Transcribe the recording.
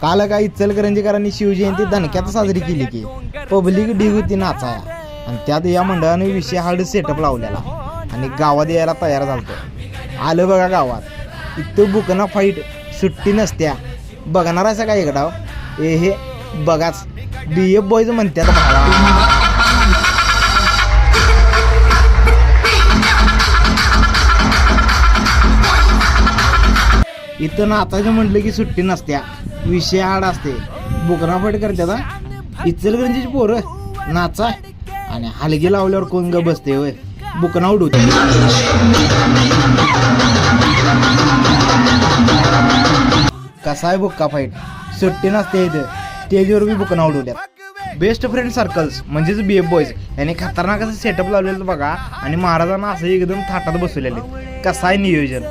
काल काय इचलकरंजीकरांनी शिवजयंती दणक्यात साजरी केली की पब्लिक ढीग होती नाचाया आणि त्यात या मंडळाने विषय हार्ड सेटअप लावलेला आणि गावात यायला तयार झालतं. आलं बघा गावात इथं बुकना फाईट सुट्टी नसत्या. बघणार असं काय इकडाव हे बघाच BF बॉयज म्हणतात भावा. इथं नाचायचं म्हटलं की सुट्टी नसत्या, विषय हाड असते. बुकना फाईट करतात इचलकरंजीची पोरं नाचा आणि हलगी लावल्यावर कोण ग बसते होय, बुकना उडवते. कसा आहे बुक्का फाईट, सुट्टी नसते इथं, स्टेजवर बी बुकना उडवल्यात. बेस्ट फ्रेंड सर्कल्स म्हणजेच BF बॉयज यांनी खतरनाक असं सेटअप लावलेलं बघा आणि महाराजांना असं एकदम थाटात बसवलेले. कसं आहे नियोजन.